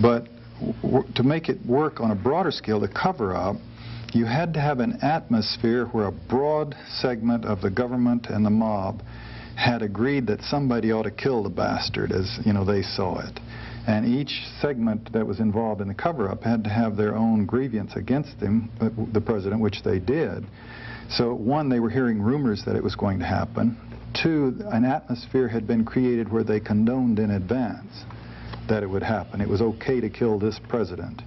But to make it work on a broader scale, the cover-up, you had to have an atmosphere where a broad segment of the government and the mob had agreed that somebody ought to kill the bastard, as they saw it. And each segment that was involved in the cover-up had to have their own grievance against him, the president, which they did. So one, they were hearing rumors that it was going to happen. Two, an atmosphere had been created where they condoned in advance that it would happen. It was okay to kill this president.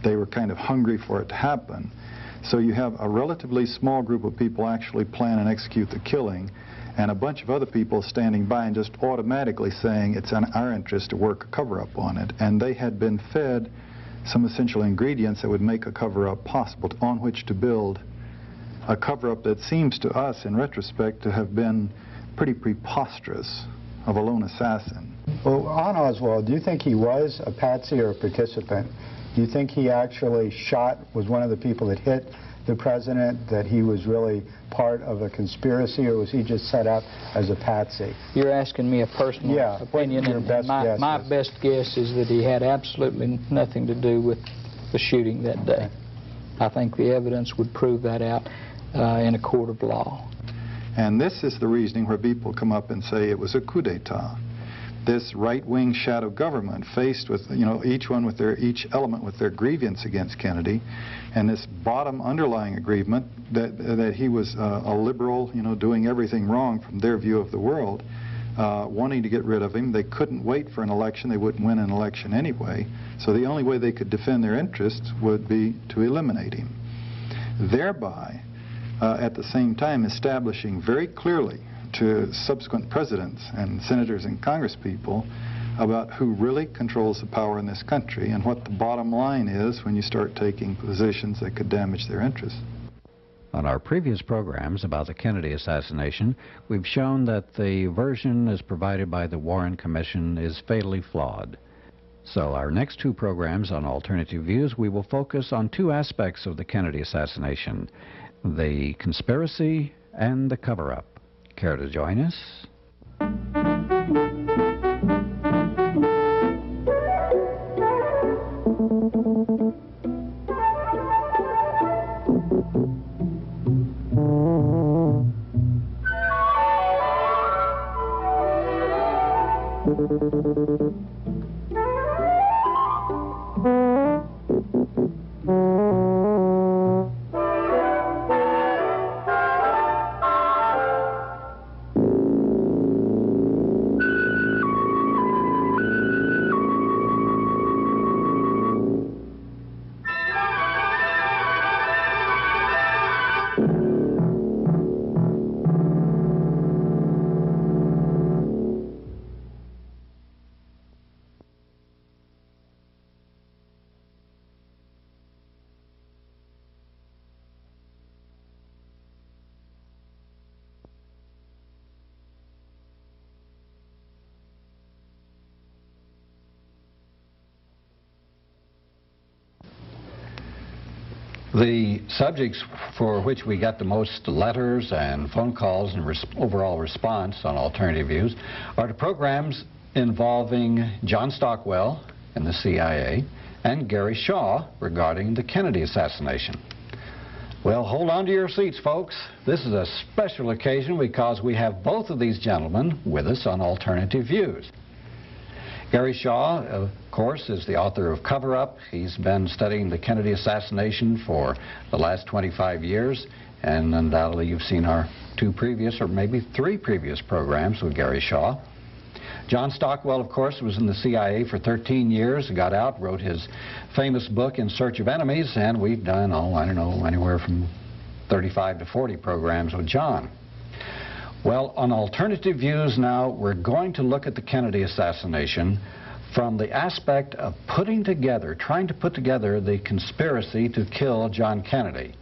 They were kind of hungry for it to happen. So you have a relatively small group of people actually plan and execute the killing, and a bunch of other people standing by and just automatically saying it's in our interest to work a cover-up on it. And they had been fed some essential ingredients that would make a cover-up possible, on which to build a cover-up that seems to us, in retrospect, to have been pretty preposterous of a lone assassin. Well, on Oswald, do you think he was a patsy or a participant? Do you think he actually was one of the people that hit the president, that he was really part of a conspiracy, or was he just set up as a patsy? You're asking me a personal opinion, and my best guess is that he had absolutely nothing to do with the shooting that day. I think the evidence would prove that out in a court of law. And this is the reasoning where people come up and say it was a coup d'etat. This right-wing shadow government faced with, each element with their grievance against Kennedy, and this bottom underlying agreement that he was a liberal, doing everything wrong from their view of the world, wanting to get rid of him. They couldn't wait for an election. They wouldn't win an election anyway. So the only way they could defend their interests would be to eliminate him, thereby at the same time establishing very clearly to subsequent presidents and senators and congresspeople about who really controls the power in this country and what the bottom line is when you start taking positions that could damage their interests. On our previous programs about the Kennedy assassination, we've shown that the version as provided by the Warren Commission is fatally flawed. So our next two programs on Alternative Views, we will focus on two aspects of the Kennedy assassination: the conspiracy and the cover-up. Care to join us? The subjects for which we got the most letters and phone calls and overall response on Alternative Views are the programs involving John Stockwell and the CIA and Gary Shaw regarding the Kennedy assassination. Well, hold on to your seats, folks. This is a special occasion because we have both of these gentlemen with us on Alternative Views. Gary Shaw, of course, is the author of Coverup. He's been studying the Kennedy assassination for the last 25 years, and undoubtedly you've seen our two previous, or maybe three previous programs with Gary Shaw. John Stockwell, of course, was in the CIA for 13 years, got out, wrote his famous book, In Search of Enemies, and we've done, I don't know, anywhere from 35 to 40 programs with John. Well, on Alternative Views now, we're going to look at the Kennedy assassination from the aspect of trying to put together the conspiracy to kill John Kennedy.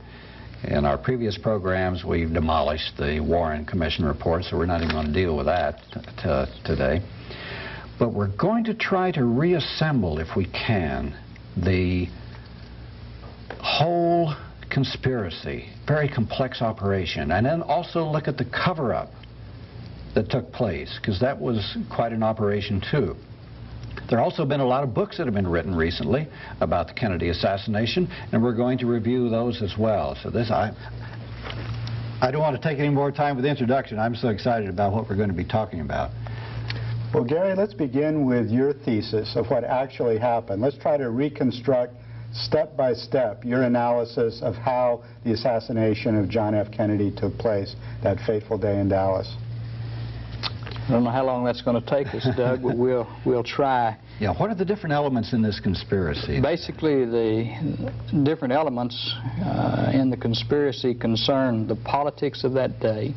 In our previous programs, we've demolished the Warren Commission report, so we're not even going to deal with that today. But we're going to try to reassemble, if we can, the whole conspiracy, very complex operation, and then also look at the cover-up that took place, because that was quite an operation too. There have also been a lot of books that have been written recently about the Kennedy assassination, and we're going to review those as well. So this, I don't want to take any more time with the introduction. I'm so excited about what we're going to be talking about. Well, Gary, let's begin with your thesis of what actually happened. Let's try to reconstruct step by step your analysis of how the assassination of John F. Kennedy took place that fateful day in Dallas. I don't know how long that's going to take us, Doug, but we'll try. Yeah, what are the different elements in this conspiracy? Basically, the different elements in the conspiracy concern the politics of that day,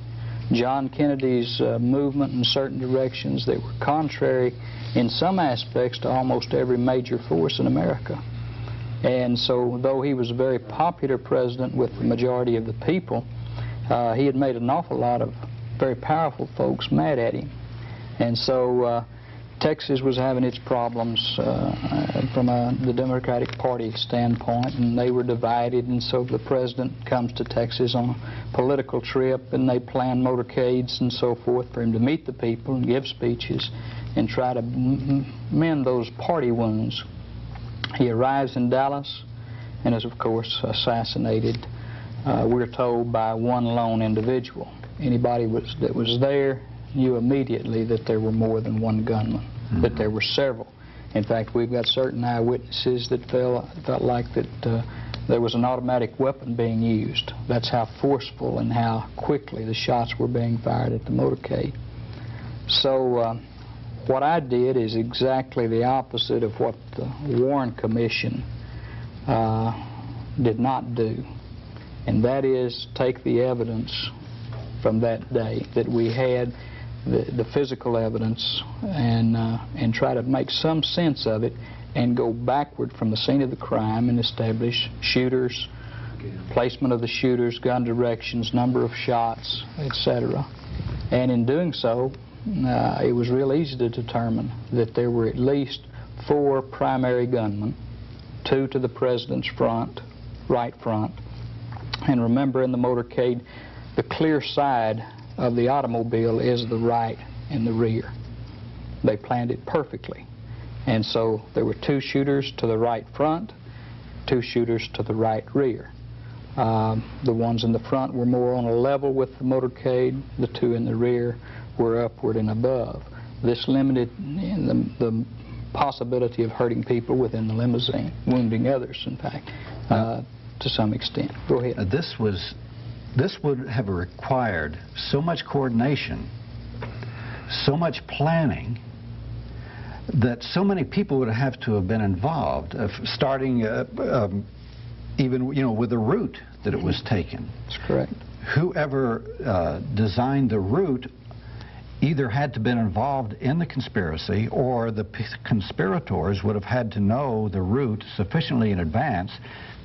John Kennedy's movement in certain directions that were contrary in some aspects to almost every major force in America. And so, though he was a very popular president with the majority of the people, he had made an awful lot of very powerful folks mad at him. And so Texas was having its problems from the Democratic Party standpoint, and they were divided, and so the president comes to Texas on a political trip, and they plan motorcades and so forth for him to meet the people and give speeches and try to mend those party wounds. He arrives in Dallas and is, of course, assassinated, we're told, by one lone individual. Anybody that was there knew immediately that there were more than one gunman, that there were several. In fact, we've got certain eyewitnesses that felt like that there was an automatic weapon being used. That's how forceful and how quickly the shots were being fired at the motorcade. So what I did is exactly the opposite of what the Warren Commission did not do, and that is take the evidence from that day that we had, the physical evidence, and try to make some sense of it and go backward from the scene of the crime and establish shooters, placement of the shooters, gun directions, number of shots, etc. And in doing so, it was real easy to determine that there were at least 4 primary gunmen, 2 to the president's front, right front. And remember, in the motorcade, the clear side of the automobile is the right and the rear. They planned it perfectly. And so there were 2 shooters to the right front, 2 shooters to the right rear. The ones in the front were more on a level with the motorcade. The 2 in the rear were upward and above. This limited the possibility of hurting people within the limousine, wounding others, in fact, to some extent. Go ahead. This would have required so much coordination, so much planning, that so many people would have to have been involved, starting even with the route that it was taken. That's correct. Whoever designed the route either had to have been involved in the conspiracy, or the conspirators would have had to know the route sufficiently in advance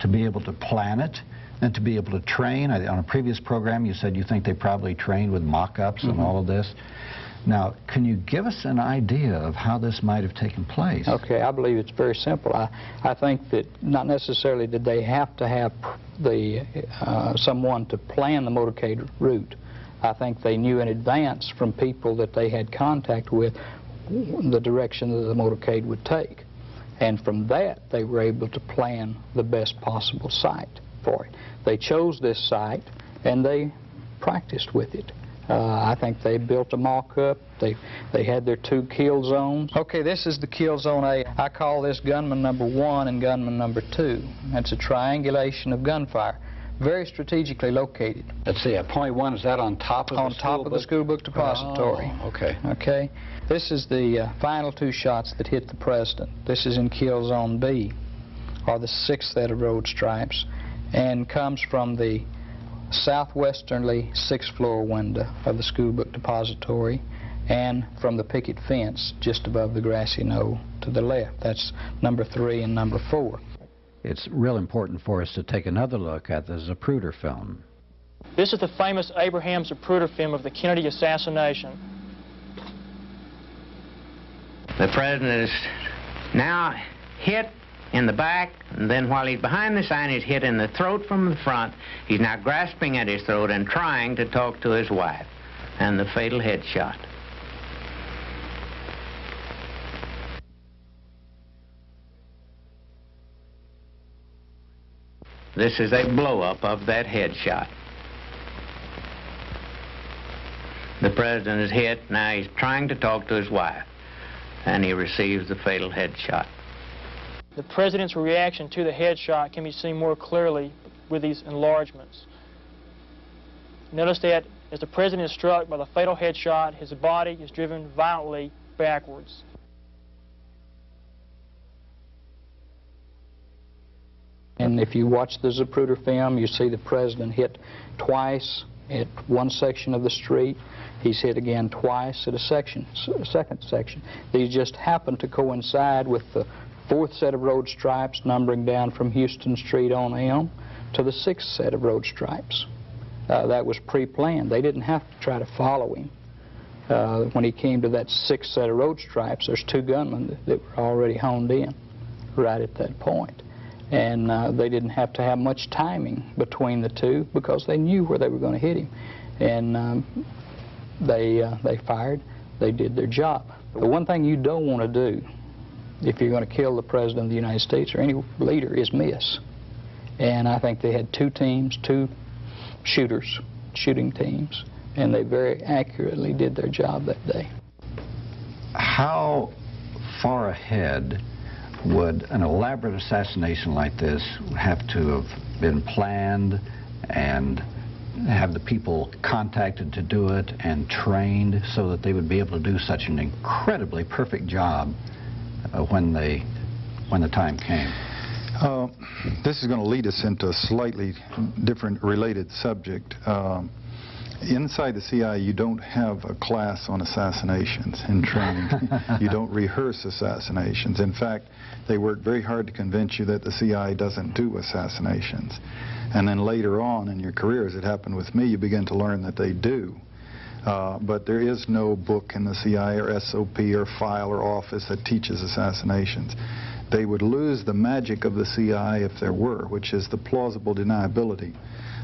to be able to plan it and to be able to train. On a previous program you said you think they probably trained with mock-ups and all of this. Now, can you give us an idea of how this might have taken place? Okay, I believe it's very simple. I think that not necessarily did they have to have someone to plan the motorcade route. I think they knew in advance from people that they had contact with the direction that the motorcade would take. And from that, they were able to plan the best possible site for it. They chose this site and they practiced with it. I think they built a mock-up. They had their 2 kill zones. Okay, this is the kill zone A. I call this gunman number 1 and gunman number 2. That's a triangulation of gunfire, very strategically located. Let's see, point 1, is that on top of the school book depository? Oh, okay. Okay. This is the final 2 shots that hit the president. This is in kill zone B, or the 6th set of road stripes, and comes from the southwesternly 6th floor window of the school book depository and from the picket fence just above the grassy knoll to the left. That's number 3 and number 4. It's real important for us to take another look at the Zapruder film. This is the famous Abraham Zapruder film of the Kennedy assassination. The president is now hit in the back, and then while he's behind the sign, he's hit in the throat from the front. He's now grasping at his throat and trying to talk to his wife, and the fatal headshot. This is a blow-up of that headshot. The president is hit. Now he's trying to talk to his wife, and he receives the fatal headshot. The president's reaction to the headshot can be seen more clearly with these enlargements. Notice that as the president is struck by the fatal headshot, his body is driven violently backwards. And if you watch the Zapruder film, you see the president hit twice at one section of the street. He's hit again twice at a second section. These just happen to coincide with the fourth set of road stripes numbering down from Houston Street on Elm to the sixth set of road stripes. That was pre-planned. They didn't have to try to follow him. When he came to that sixth set of road stripes, there's two gunmen that were already honed in right at that point. And they didn't have to have much timing between the two because they knew where they were going to hit him. And they fired. They did their job. The one thing you don't want to do if you're going to kill the President of the United States or any leader is miss. And I think they had two teams, two shooting teams, and they very accurately did their job that day. How far ahead would an elaborate assassination like this have to have been planned and have the people contacted to do it and trained so that they would be able to do such an incredibly perfect job when the time came? This is going to lead us into a slightly different related subject. Inside the CIA, you don't have a class on assassinations in training. You don't rehearse assassinations. In fact, they work very hard to convince you that the CIA doesn't do assassinations. And then later on in your career, as it happened with me, you begin to learn that they do. But there is no book in the CIA or SOP or file or office that teaches assassinations. They would lose the magic of the CIA if there were, which is the plausible deniability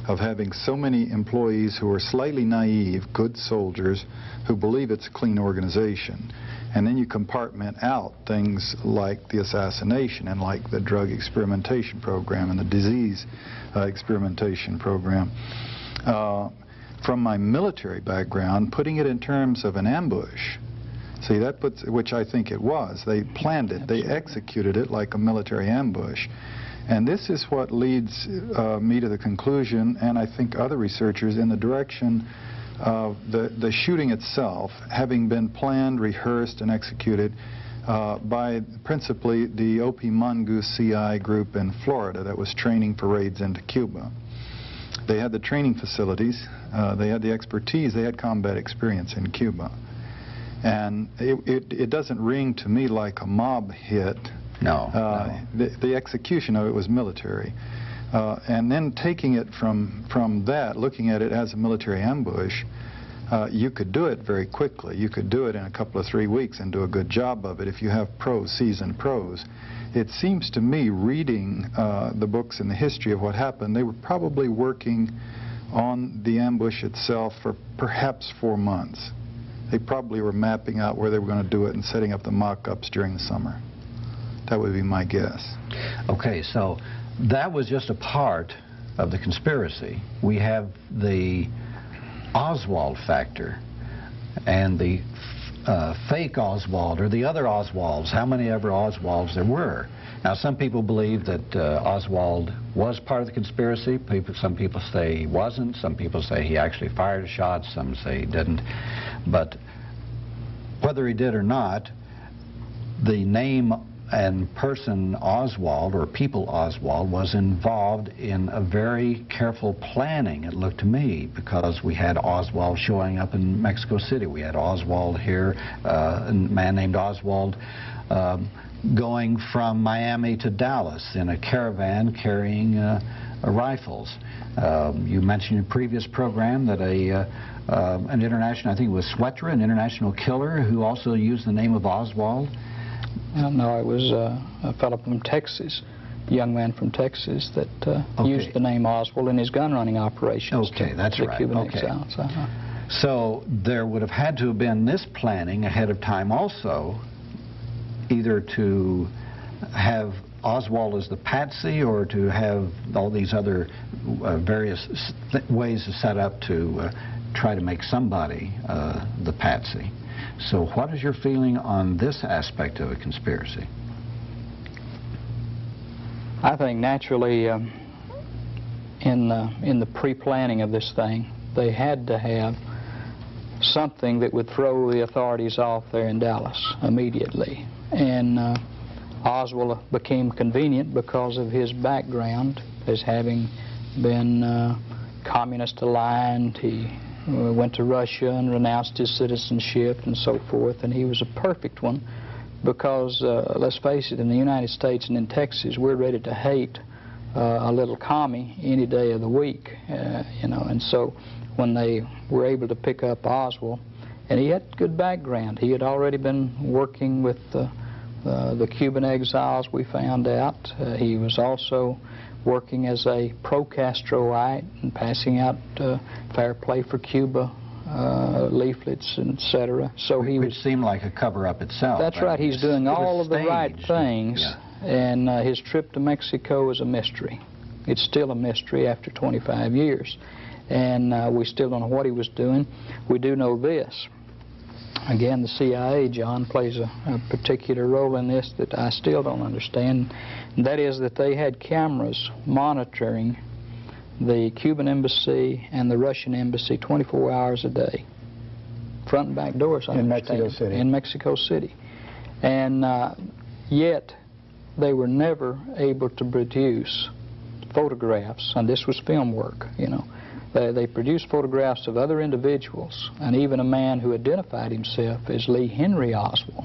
of having so many employees who are slightly naive, good soldiers, who believe it's a clean organization. And then you compartment out things like the assassination and like the drug experimentation program and the disease experimentation program. From my military background, putting it in terms of an ambush, see, that puts, which I think it was. They planned it. They executed it like a military ambush. And this is what leads me to the conclusion, and I think other researchers, in the direction of the shooting itself having been planned, rehearsed, and executed by principally the O.P. Mongoose CI group in Florida that was training for raids into Cuba. They had the training facilities, they had the expertise, they had combat experience in Cuba. And it doesn't ring to me like a mob hit. No. The execution of it was military. And then taking it from that, looking at it as a military ambush, you could do it very quickly. You could do it in a couple of 3 weeks and do a good job of it if you have pros, seasoned pros. It seems to me, reading the books and the history of what happened, they were probably working on the ambush itself for perhaps 4 months. They probably were mapping out where they were going to do it and setting up the mock-ups during the summer. That would be my guess. Okay, so that was just a part of the conspiracy. We have the Oswald factor and the fake Oswald, or the other Oswalds, how many ever Oswalds there were. Now, some people believe that Oswald was part of the conspiracy. Some people say he wasn't. Some people say he actually fired a shot. Some say he didn't. But whether he did or not, the name and person Oswald, or people Oswald, was involved in a very careful planning, it looked to me, because we had Oswald showing up in Mexico City. We had Oswald here, a man named Oswald going from Miami to Dallas in a caravan carrying rifles. You mentioned in a previous program that an international, I think it was Swetra, an international killer, who also used the name of Oswald. No, it was a fellow from Texas, a young man from Texas that used the name Oswald in his gun running operations. Okay, that's the right. Cuban Okay. exiles. So there would have had to have been this planning ahead of time also, either to have Oswald as the patsy, or to have all these other various ways set up to try to make somebody the patsy? So what is your feeling on this aspect of a conspiracy? I think naturally in the pre-planning of this thing, they had to have something that would throw the authorities off there in Dallas immediately. And Oswald became convenient because of his background as having been communist aligned. He went to Russia and renounced his citizenship and so forth, and he was a perfect one because, let's face it, in the United States and in Texas, we're ready to hate a little commie any day of the week, you know, and so when they were able to pick up Oswald, and he had good background. He had already been working with the Cuban exiles, we found out. He was also working as a pro-Castroite and passing out fair play for Cuba leaflets, etc. So he Which seemed like a cover-up itself. That's right. He's doing all of the right things, and his trip to Mexico is a mystery. It's still a mystery after 25 years, and we still don't know what he was doing. We do know this. Again, the CIA, John, plays a particular role in this that I still don't understand. And that is that they had cameras monitoring the Cuban embassy and the Russian embassy 24 hours a day. Front and back doors, I understand. In Mexico City. In Mexico City. And yet, they were never able to produce photographs, and this was film work, you know. They produced photographs of other individuals, and even a man who identified himself as Lee Henry Oswald,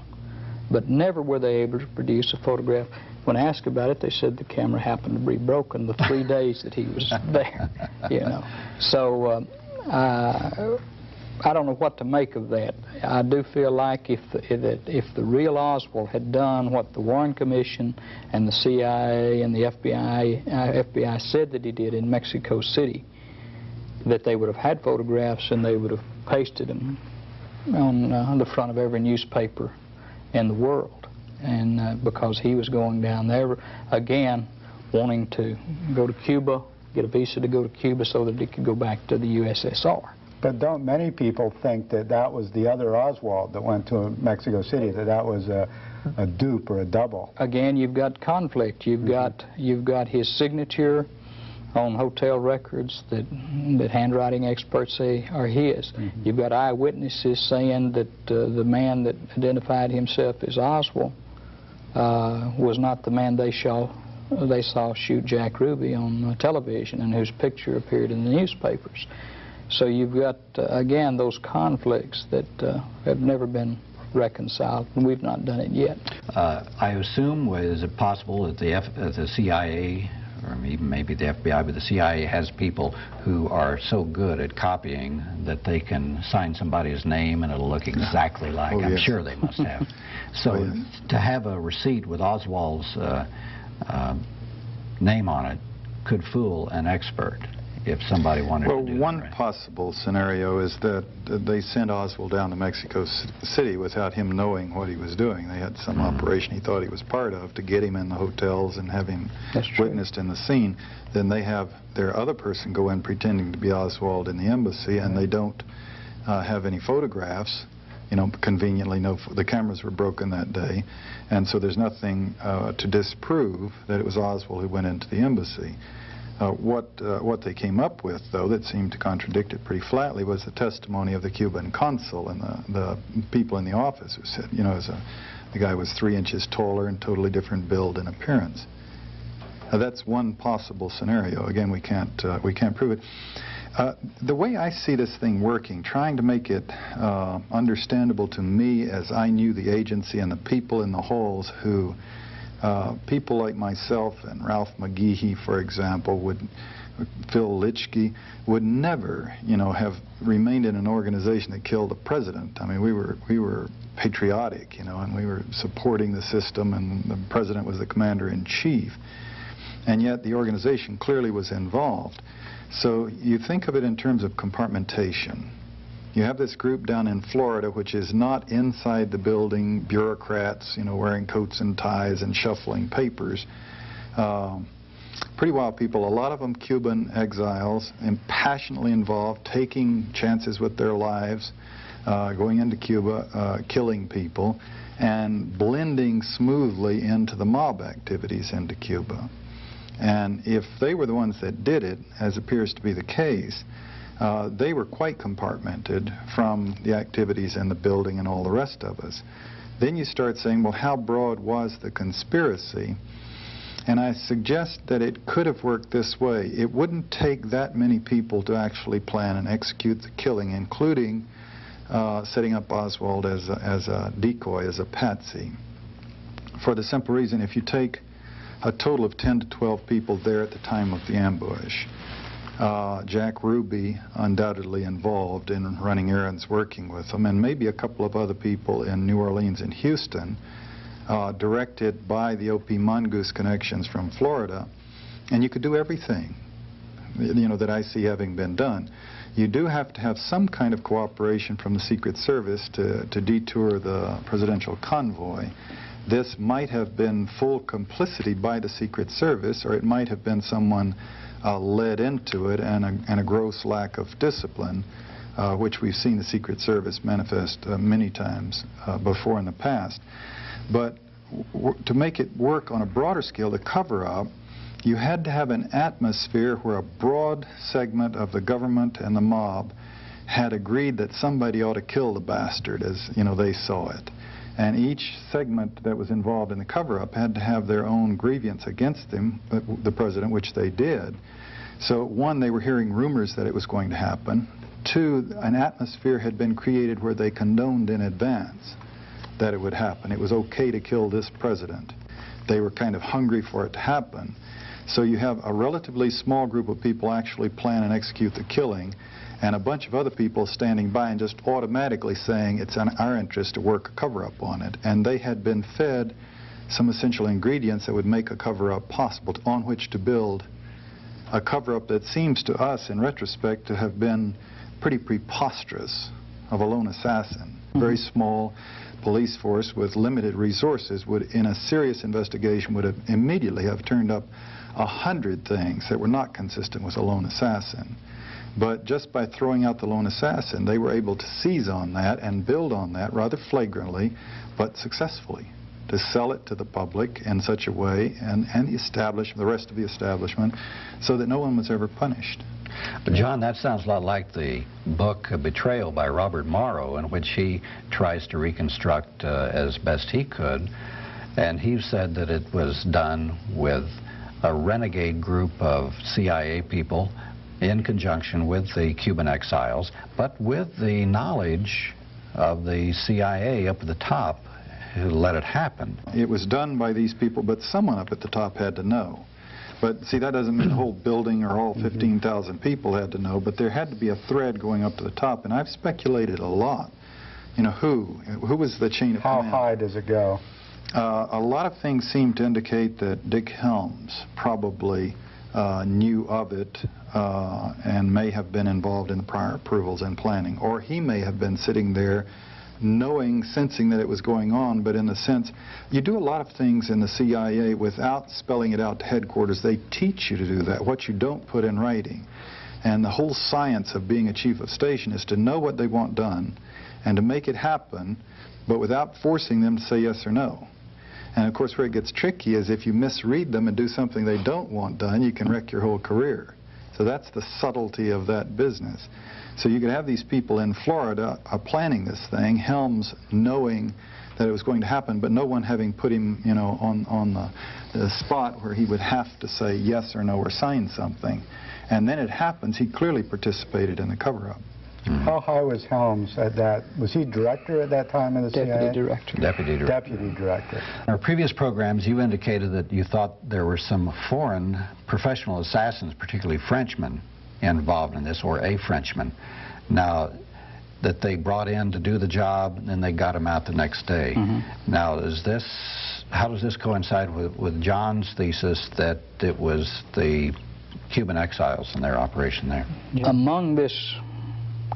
but never were they able to produce a photograph. When asked about it, they said the camera happened to be broken the 3 days that he was there, you know. So I don't know what to make of that. I do feel like if the real Oswald had done what the Warren Commission and the CIA and the FBI said that he did in Mexico City, that they would have had photographs and they would have pasted them on the front of every newspaper in the world. And because he was going down there, again, wanting to go to Cuba, get a visa to go to Cuba so that he could go back to the USSR. But don't many people think that that was the other Oswald that went to Mexico City, that that was a dupe or a double? Again, you've got conflict. You've got his signature on hotel records that handwriting experts say are his. You've got eyewitnesses saying that the man that identified himself as Oswald was not the man they saw shoot Jack Ruby on television and whose picture appeared in the newspapers. So you've got, again, those conflicts that have never been reconciled, and we've not done it yet. I assume, is it possible that the CIA, or even maybe the FBI, but the CIA has people who are so good at copying that they can sign somebody's name and it'll look exactly like? Oh, yes. I'm sure they must have. So to have a receipt with Oswald's name on it could fool an expert if somebody wanted to do that. Well, one possible scenario is that they sent Oswald down to Mexico City without him knowing what he was doing. They had some operation he thought he was part of to get him in the hotels and have him witnessed in the scene. Then they have their other person go in pretending to be Oswald in the embassy, and they don't have any photographs. You know, conveniently, the cameras were broken that day, and so there's nothing to disprove that it was Oswald who went into the embassy. What they came up with, though, that seemed to contradict it pretty flatly was the testimony of the Cuban consul and the people in the office who said, you know, the guy was 3 inches taller and totally different build and appearance. That's one possible scenario. Again, we can't prove it. The way I see this thing working, trying to make it understandable to me as I knew the agency and the people in the halls who people like myself and Ralph McGehee, for example, Phil Litchke, would never, you know, have remained in an organization that killed the president. I mean, we were patriotic, you know, and we were supporting the system, and the president was the commander-in-chief. And yet the organization clearly was involved. So you think of it in terms of compartmentation. You have this group down in Florida, which is not inside the building, bureaucrats, wearing coats and ties and shuffling papers. Pretty wild people, a lot of them Cuban exiles, and passionately involved, taking chances with their lives, going into Cuba, killing people, and blending smoothly into the mob activities into Cuba. And if they were the ones that did it, as appears to be the case, they were quite compartmented from the activities in the building and all the rest of us. Then you start saying, well, how broad was the conspiracy? And I suggest that it could have worked this way. It wouldn't take that many people to actually plan and execute the killing, including setting up Oswald as a decoy, as a patsy. For the simple reason, if you take a total of 10 to 12 people there at the time of the ambush, Jack Ruby undoubtedly involved in running errands, working with them, and maybe a couple of other people in New Orleans and Houston, directed by the O.P. Mongoose connections from Florida, and you could do everything, that I see having been done. You do have to have some kind of cooperation from the Secret Service to detour the presidential convoy. This might have been full complicity by the Secret Service, or it might have been someone led into it, and a gross lack of discipline, which we've seen the Secret Service manifest many times before in the past. But to make it work on a broader scale, the cover-up, you had to have an atmosphere where a broad segment of the government and the mob had agreed that somebody ought to kill the bastard, as they saw it. And each segment that was involved in the cover-up had to have their own grievance against him, the president, which they did. So, one, they were hearing rumors that it was going to happen. Two, an atmosphere had been created where they condoned in advance that it would happen. It was okay to kill this president. They were kind of hungry for it to happen. So you have a relatively small group of people actually plan and execute the killing, and a bunch of other people standing by and just automatically saying it's in our interest to work a cover-up on it. And they had been fed some essential ingredients that would make a cover-up possible, on which to build a cover-up that seems to us, in retrospect, to have been pretty preposterous, of a lone assassin. Very small police force with limited resources would, in a serious investigation, would have immediately have turned up 100 things that were not consistent with a lone assassin. But just by throwing out the lone assassin, they were able to seize on that and build on that rather flagrantly, but successfully, to sell it to the public in such a way, and the rest of the establishment, so that no one was ever punished. But John, that sounds a lot like the book Betrayal by Robert Morrow, in which he tries to reconstruct as best he could, and he said that it was done with a renegade group of CIA people in conjunction with the Cuban exiles, but with the knowledge of the CIA up at the top who let it happen. It was done by these people, but someone up at the top had to know. But see, that doesn't mean the whole building or all 15,000 people had to know, but there had to be a thread going up to the top, and I've speculated a lot. Who was the chain of command? How high does it go? A lot of things seem to indicate that Dick Helms probably knew of it and may have been involved in the prior approvals and planning, or he may have been sitting there knowing, sensing that it was going on, but in the sense, you do a lot of things in the CIA without spelling it out to headquarters. They teach you to do that, what you don't put in writing. And the whole science of being a chief of station is to know what they want done and to make it happen, but without forcing them to say yes or no. And of course, where it gets tricky is if you misread them and do something they don't want done, you can wreck your whole career. So that's the subtlety of that business. So you could have these people in Florida planning this thing, Helms knowing that it was going to happen, but no one having put him, on the spot where he would have to say yes or no or sign something. And then it happens. He clearly participated in the cover-up. How high was Helms at that? Was he director at that time of the CIA? Deputy director. Deputy director. Deputy director. In our previous programs, you indicated that you thought there were some foreign professional assassins, particularly Frenchmen, involved in this, or a Frenchman. Now, that they brought in to do the job, and then they got him out the next day. Now, how does this coincide with John's thesis that it was the Cuban exiles and their operation there? Among this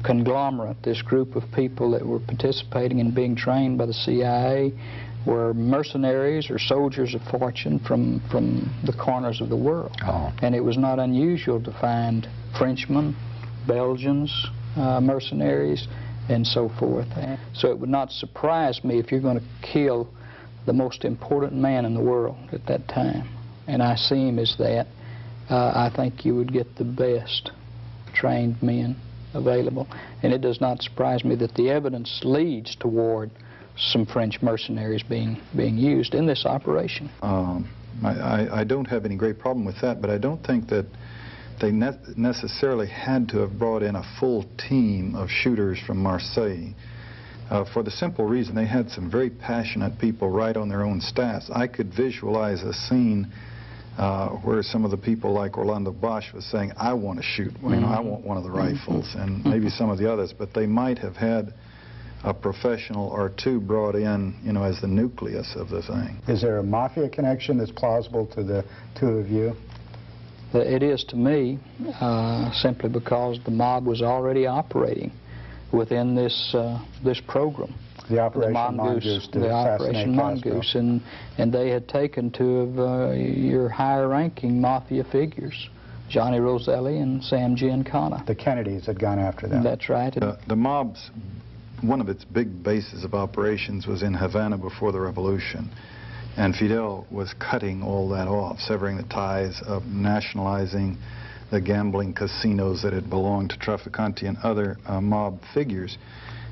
conglomerate, this group of people that were participating and being trained by the CIA, were mercenaries or soldiers of fortune from the corners of the world. Oh. And it was not unusual to find Frenchmen, Belgians, mercenaries, and so forth. So it would not surprise me if you're going to kill the most important man in the world at that time, and I see him as that, I think you would get the best trained men available. And it does not surprise me that the evidence leads toward some French mercenaries being used in this operation. I don't have any great problem with that, but I don't think that they necessarily had to have brought in a full team of shooters from Marseille. For the simple reason they had some very passionate people right on their own staffs. I could visualize a scene where some of the people like Orlando Bosch was saying, I want to shoot, you know, I want one of the rifles, and maybe some of the others, but they might have had a professional or two brought in, you know, as the nucleus of the thing. Is there a mafia connection that's plausible to the two of you? It is to me, simply because the mob was already operating within this program. The Operation Mongoose, the Operation Mongoose, and they had taken two of your higher-ranking mafia figures, Johnny Roselli and Sam Giancana. The Kennedys had gone after them. That's right. The mob's, one of its big bases of operations was in Havana before the revolution, and Fidel was cutting all that off, severing the ties, of nationalizing the gambling casinos that had belonged to Trafficante and other mob figures.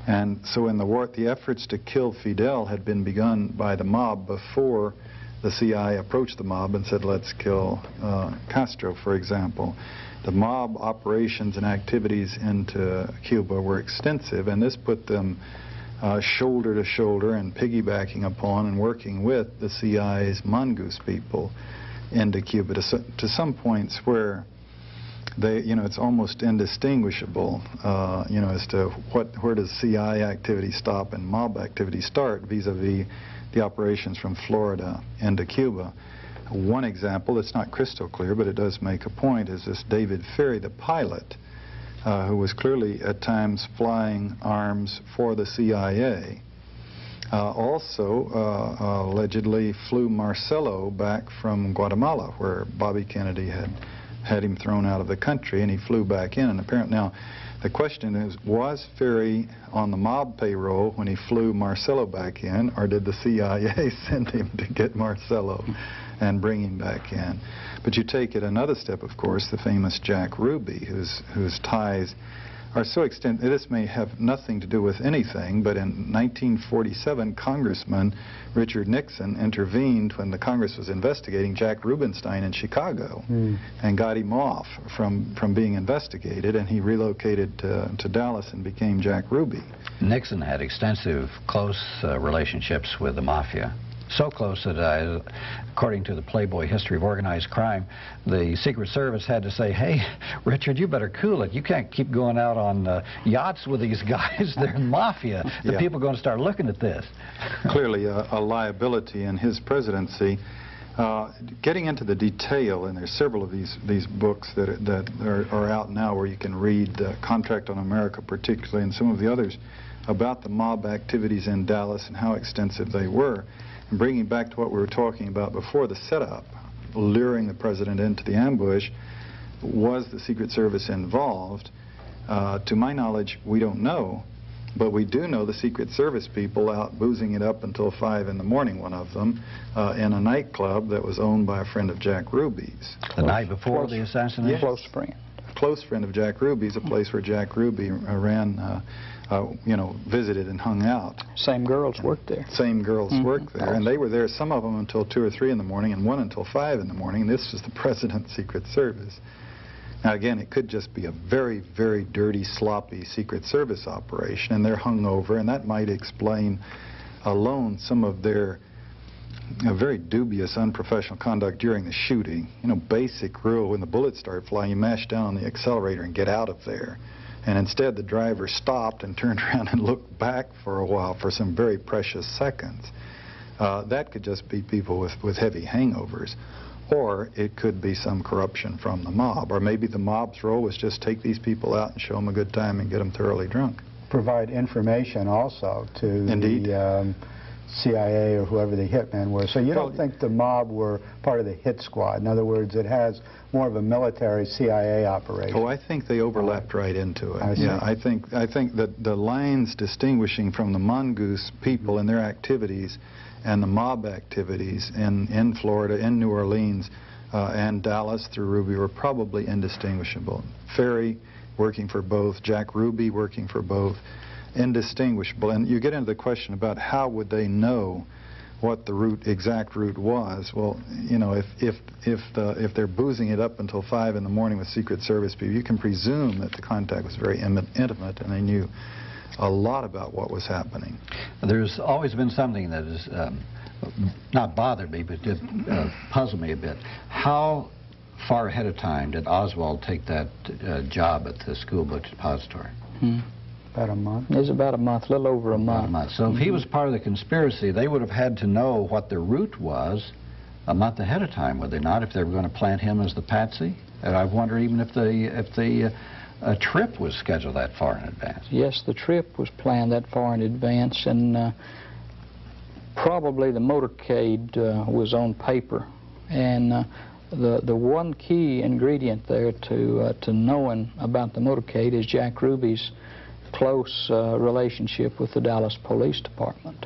And so in the war, the efforts to kill Fidel had been begun by the mob before the CIA approached the mob and said, let's kill Castro, for example. The mob operations and activities into Cuba were extensive, and this put them shoulder to shoulder and piggybacking upon and working with the CIA's Mongoose people into Cuba to some points where they, you know, it's almost indistinguishable, you know, as to where does CIA activity stop and mob activity start vis-a-vis the operations from Florida into Cuba. One example that's not crystal clear, but it does make a point, is this David Ferry, the pilot, who was clearly at times flying arms for the CIA. Also, allegedly flew Marcelo back from Guatemala, where Bobby Kennedy had him thrown out of the country, and he flew back in. And apparently, now, the question is, was Ferry on the mob payroll when he flew Marcelo back in, or did the CIA send him to get Marcelo and bring him back in? But you take it another step, of course, the famous Jack Ruby, whose ties are so extensive. This may have nothing to do with anything, but in 1947, Congressman Richard Nixon intervened when the Congress was investigating Jack Rubenstein in Chicago and got him off from being investigated, and he relocated to Dallas and became Jack Ruby. Nixon had extensive, close relationships with the mafia. So close that, according to the Playboy History of Organized Crime, the Secret Service had to say, hey, Richard, you better cool it. You can't keep going out on yachts with these guys. They're in mafia. The people are going to start looking at this. Clearly a liability in his presidency. Getting into the detail, and there's several of these books that are out now where you can read Contract on America particularly, and some of the others about the mob activities in Dallas and how extensive they were. And bringing back to what we were talking about before, the setup, luring the president into the ambush, was the Secret Service involved? To my knowledge, we don't know, but we do know the Secret Service people out boozing it up until 5 in the morning, one of them, in a nightclub that was owned by a friend of Jack Ruby's. The night before the assassination? Yes. Close friend. Close friend of Jack Ruby's, a place where Jack Ruby ran, you know, visited and hung out. Same girls worked there. Same girls worked there, and they were there, some of them until 2 or 3 in the morning, and one until 5 in the morning, and this was the President's Secret Service. Now again, it could just be a very, very dirty, sloppy Secret Service operation, and they're hung over, and that might explain alone some of their very dubious, unprofessional conduct during the shooting. You know, basic rule, when the bullets start flying, you mash down on the accelerator and get out of there. And instead, the driver stopped and turned around and looked back for a while for some very precious seconds. That could just be people with heavy hangovers. or it could be some corruption from the mob, or maybe the mob's role was just take these people out and show them a good time and get them thoroughly drunk. Provide information also to the CIA or whoever the hitmen were. So you don't think the mob were part of the hit squad? In other words, it has more of a military CIA operation. Oh, I think they overlapped right into it. I see. Yeah, I think that the lines distinguishing from the mongoose people and their activities and the mob activities in Florida, in New Orleans, and Dallas through Ruby were probably indistinguishable. Ferry working for both, Jack Ruby working for both, indistinguishable. And you get into the question about how would they know what the exact route was. Well, you know, if they're boozing it up until 5 in the morning with Secret Service people, you can presume that the contact was very intimate and they knew a lot about what was happening. There's always been something that has not bothered me, but did puzzle me a bit. How far ahead of time did Oswald take that job at the school book depository? About a month? It was about a month, a little over a month. So if he was part of the conspiracy, they would have had to know what the route was a month ahead of time, would they not, if they were going to plant him as the patsy? And I wonder even if the trip was scheduled that far in advance. Yes, the trip was planned that far in advance, and probably the motorcade was on paper. And the one key ingredient there to knowing about the motorcade is Jack Ruby's close relationship with the Dallas Police Department.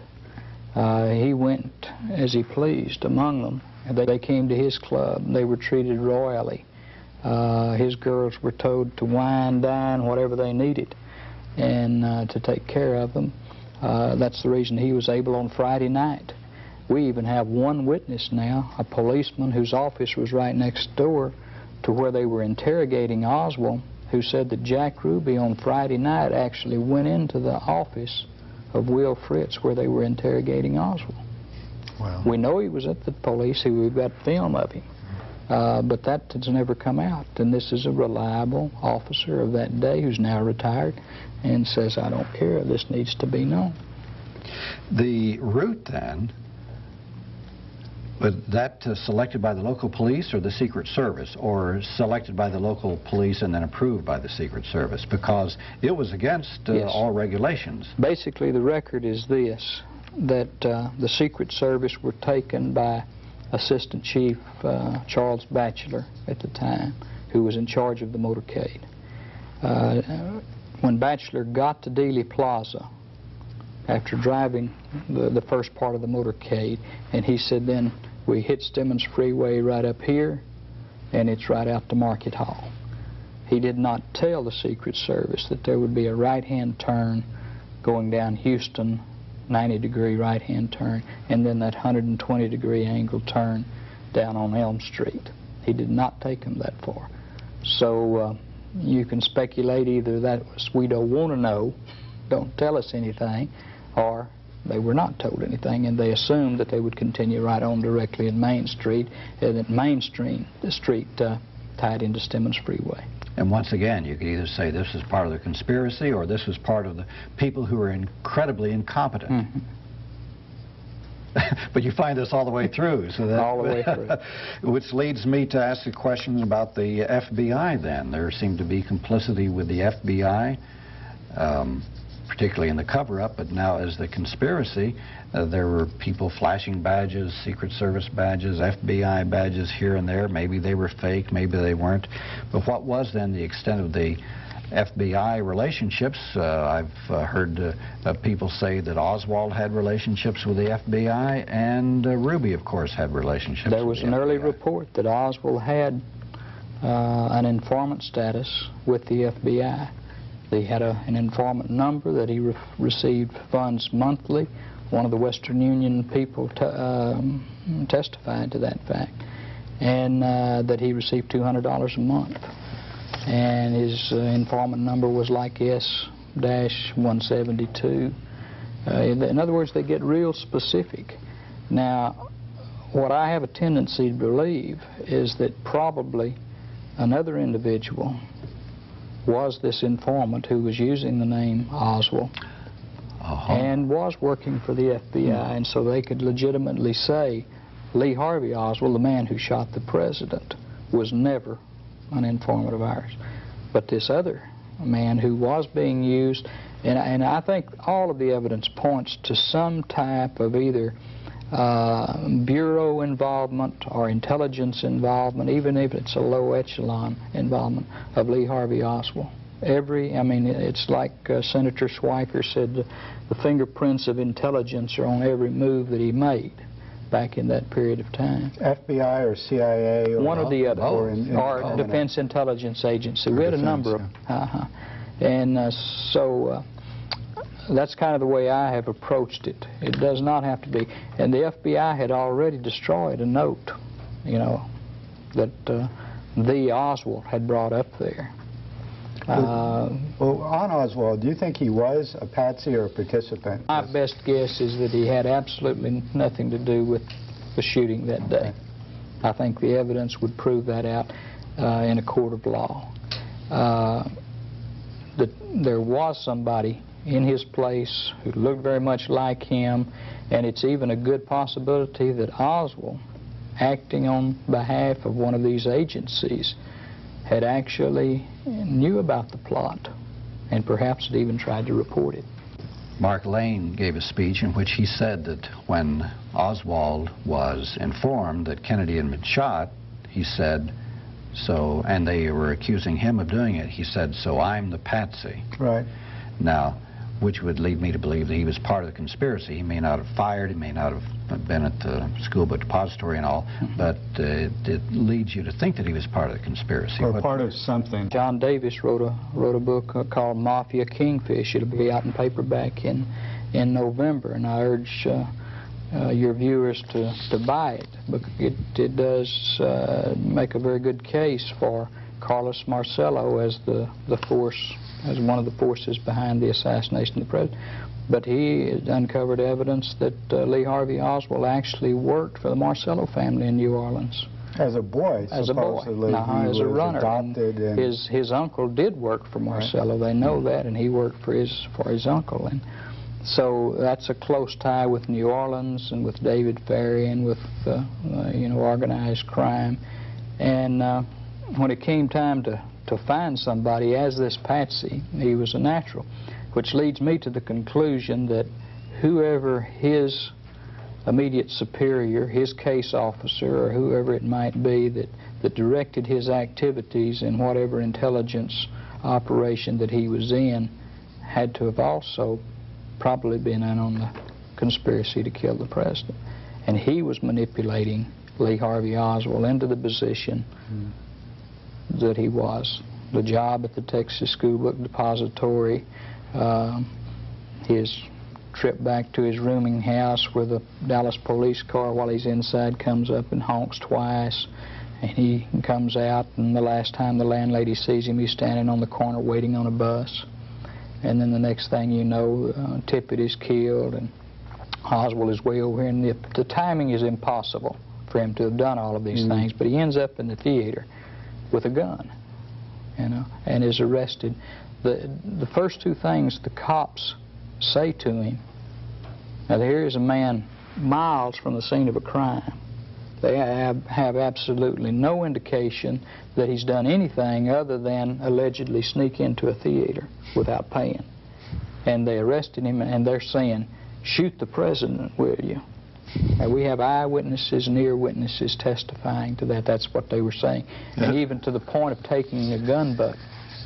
He went as he pleased among them. They came to his club. They were treated royally. His girls were told to wine, dine, whatever they needed, and to take care of them. That's the reason he was able on Friday night. We even have one witness now, a policeman whose office was right next door to where they were interrogating Oswald, who said that Jack Ruby on Friday night actually went into the office of Will Fritz where they were interrogating Oswald. Wow. We know he was at the police. We've got film of him. But that has never come out. And this is a reliable officer of that day who's now retired and says, I don't care, this needs to be known. The route then, was that selected by the local police or the Secret Service, or selected by the local police and then approved by the Secret Service? Because it was against all regulations. Basically, the record is this, that the Secret Service were taken by Assistant Chief Charles Batchelor at the time, who was in charge of the motorcade. When Batchelor got to Dealey Plaza, after driving the first part of the motorcade, and he said, then we hit Stemmons Freeway right up here, and it's right out to Market Hall. He did not tell the Secret Service that there would be a right-hand turn going down Houston, 90-degree right-hand turn, and then that 120-degree angle turn down on Elm Street. He did not take them that far. So you can speculate either that was, we don't want to know, don't tell us anything, or they were not told anything, and they assumed that they would continue right on directly in Main Street, and that Main Street, the street tied into Stemmons Freeway. And once again, you could either say this is part of the conspiracy or this was part of the people who were incredibly incompetent. Mm-hmm. But you find this all the way through. So that, all the way through. Which leads me to ask a question about the FBI then. There seemed to be complicity with the FBI, particularly in the cover-up, but now as the conspiracy, there were people flashing badges, Secret Service badges, FBI badges here and there. Maybe they were fake, maybe they weren't. But what was then the extent of the FBI relationships? I've heard people say that Oswald had relationships with the FBI, and Ruby, of course, had relationships There was with the an early FBI. report that Oswald had an informant status with the FBI. They had an informant number that he received funds monthly. One of the Western Union people testified to that fact, and that he received $200 a month. And his informant number was like S-172. In other words, they get real specific. Now, what I have a tendency to believe is that probably another individual was this informant who was using the name Oswald and was working for the FBI, and so they could legitimately say, Lee Harvey Oswald, the man who shot the president, was never an informant of ours. But this other man who was being used, and I think all of the evidence points to some type of either bureau involvement or intelligence involvement, even if it's a low echelon involvement of Lee Harvey Oswald. I mean, it's like Senator Schweiker said, the fingerprints of intelligence are on every move that he made back in that period of time. FBI or CIA? Or one or the other, or Defense Intelligence Agency. We had a number of, so that's kind of the way I have approached it. It does not have to be. And the FBI had already destroyed a note, you know, that the Oswald had brought up there. Well, on Oswald, do you think he was a patsy or a participant? My best guess is that he had absolutely nothing to do with the shooting that day. I think the evidence would prove that out in a court of law. That there was somebody in his place who looked very much like him, and it's even a good possibility that Oswald, acting on behalf of one of these agencies, had actually knew about the plot and perhaps had even tried to report it. Mark Lane gave a speech in which he said that when Oswald was informed that Kennedy had been shot, he said, and they were accusing him of doing it, he said, "So I'm the patsy." Right. Now, which would lead me to believe that he was part of the conspiracy. He may not have fired, he may not have been at the school book depository and all, but it leads you to think that he was part of the conspiracy. Or part of something. John Davis wrote a book called Mafia Kingfish. It'll be out in paperback in November, and I urge your viewers to buy it. It does make a very good case for Carlos Marcello as as one of the forces behind the assassination of the president. But he uncovered evidence that Lee Harvey Oswald actually worked for the Marcello family in New Orleans. As a boy, as a boy, as a runner. Adopted and his uncle did work for Marcello. They know that, and he worked for his uncle. And so that's a close tie with New Orleans and with David Ferry and with organized crime. And when it came time to find somebody as this patsy, he was a natural, which leads me to the conclusion that whoever his immediate superior, his case officer, or whoever it might be that directed his activities in whatever intelligence operation that he was in, had to have also probably been in on the conspiracy to kill the president. And he was manipulating Lee Harvey Oswald into the position that he was. The job at the Texas School Book Depository, his trip back to his rooming house where the Dallas police car, while he's inside, comes up and honks twice, and he comes out, and the last time the landlady sees him, he's standing on the corner waiting on a bus. And then the next thing you know, Tippett is killed, and Oswald is way over here, and the timing is impossible for him to have done all of these things, but he ends up in the theater with a gun, and is arrested. The first two things the cops say to him, now here is a man miles from the scene of a crime. They have absolutely no indication that he's done anything other than allegedly sneak into a theater without paying. And they arrested him, and they're saying, "Shoot the president, will you?" And we have eyewitnesses and ear witnesses testifying to that. That's what they were saying. And even to the point of taking a gun butt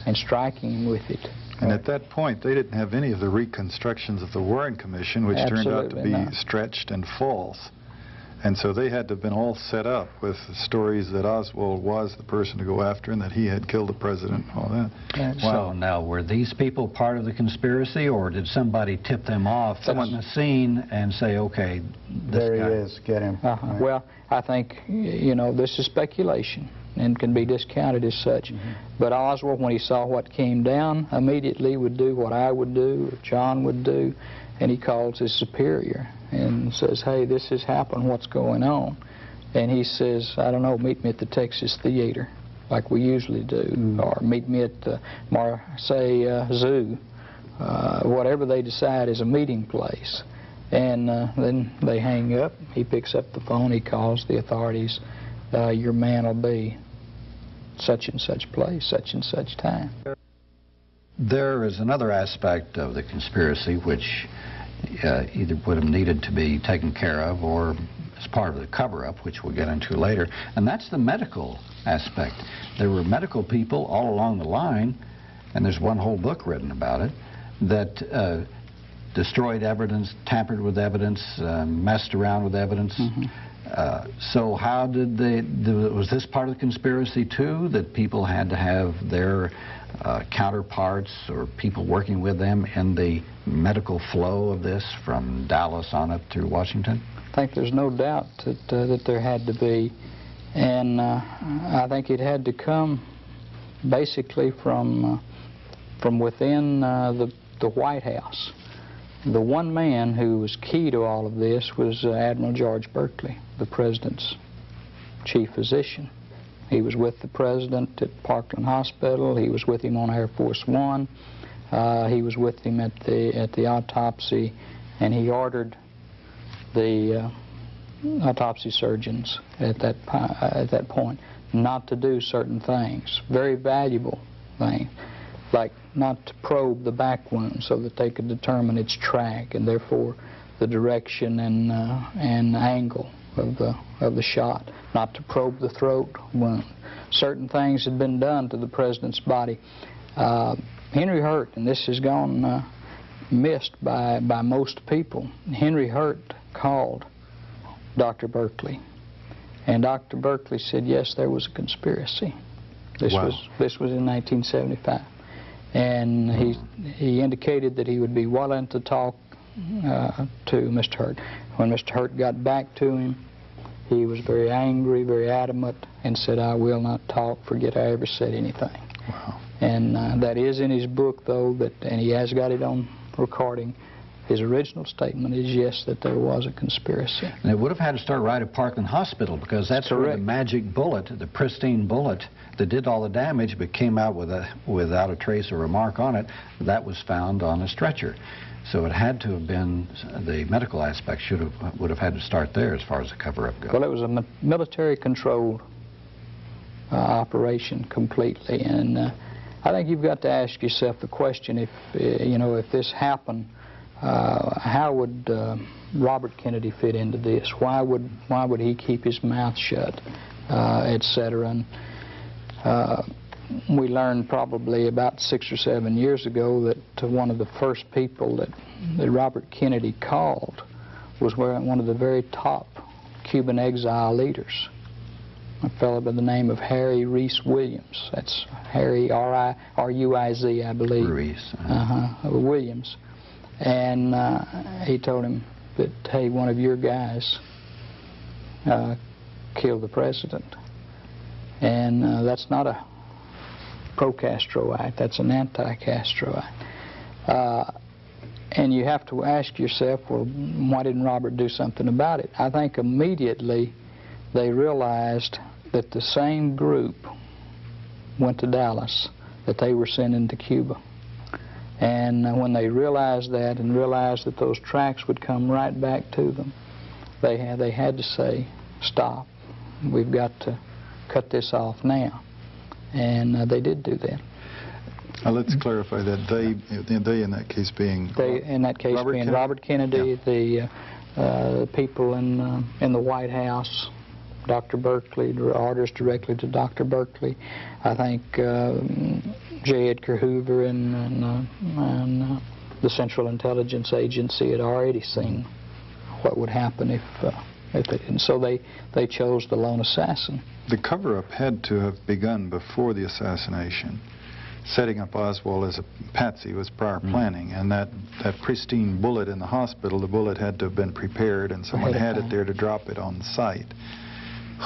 and striking him with it. And at that point, they didn't have any of the reconstructions of the Warren Commission, which turned out to be stretched and false. And so they had to have been all set up with stories that Oswald was the person to go after and that he had killed the president and all that. So now, were these people part of the conspiracy, or did somebody tip them off on the scene and say, okay, there he is, get him? Right. Well, I think, this is speculation and can be discounted as such. But Oswald, when he saw what came down, immediately would do what I would do, or John would do, and he calls his superior and says, "Hey, this has happened, what's going on?" And he says, "I don't know, meet me at the Texas Theater, like we usually do, or meet me at the Marseille Zoo," whatever they decide is a meeting place. And then they hang up. He picks up the phone. He calls the authorities. Your man will be such and such place, such and such time. There is another aspect of the conspiracy which either would have needed to be taken care of or as part of the cover-up, which we'll get into later, and that's the medical aspect. There were medical people all along the line, and there's one whole book written about it, that destroyed evidence, tampered with evidence, messed around with evidence. So how did was this part of the conspiracy too, that people had to have their counterparts or people working with them in the medical flow of this from Dallas on up through Washington? I think there's no doubt that there had to be, and I think it had to come basically from within the White House. The one man who was key to all of this was Admiral George Berkeley, the President's chief physician. He was with the President at Parkland Hospital. He was with him on Air Force One. He was with him at the autopsy, and he ordered the autopsy surgeons at that point not to do certain things, very valuable things, like not to probe the back wound so that they could determine its track and therefore the direction and angle of the shot, not to probe the throat wound. Certain things had been done to the President's body. Henry Hurt, and this has gone missed by most people, Henry Hurt called Dr. Berkeley, and Dr. Berkeley said, yes, there was a conspiracy. This was in 1975. And he indicated that he would be willing to talk to Mr. Hurt. When Mr. Hurt got back to him, he was very angry, very adamant, and said, I will not talk, forget I ever said anything. Wow. And that is in his book, though, and he has got it on recording. His original statement is, yes, that there was a conspiracy. And it would have had to start right at Parkland Hospital, because that's where the magic bullet, the pristine bullet that did all the damage but came out without a trace or remark on it, that was found on a stretcher. So it had to have been, the medical aspect would have had to start there as far as the cover-up goes. Well, it was a military-controlled operation completely, and I think you've got to ask yourself the question, if if this happened, how would Robert Kennedy fit into this? Why would he keep his mouth shut, etc.? And we learned probably about 6 or 7 years ago that one of the first people that Robert Kennedy called was one of the very top Cuban exile leaders, a fellow by the name of Harry Reese Williams. That's Harry, R-I-R-U-I-Z, I believe. Reese. Williams. And he told him that, hey, one of your guys killed the president. And that's not a pro-Castroite, that's an anti-Castroite. And you have to ask yourself, well, why didn't Robert do something about it? I think immediately they realized that the same group went to Dallas that they were sending to Cuba. And when they realized that and realized that those tracks would come right back to them, they had to say, stop, we've got to cut this off now. And they did do that. Let's clarify that they in that case being Robert Kennedy, yeah. The people in the White House, Dr. Berkeley, orders directly to Dr. Berkeley. I think J. Edgar Hoover and the Central Intelligence Agency had already seen what would happen if they didn't. So they chose the lone assassin. The cover-up had to have begun before the assassination. Setting up Oswald as a patsy was prior planning, and that pristine bullet in the hospital, the bullet had to have been prepared, and someone had it there to drop it on the site.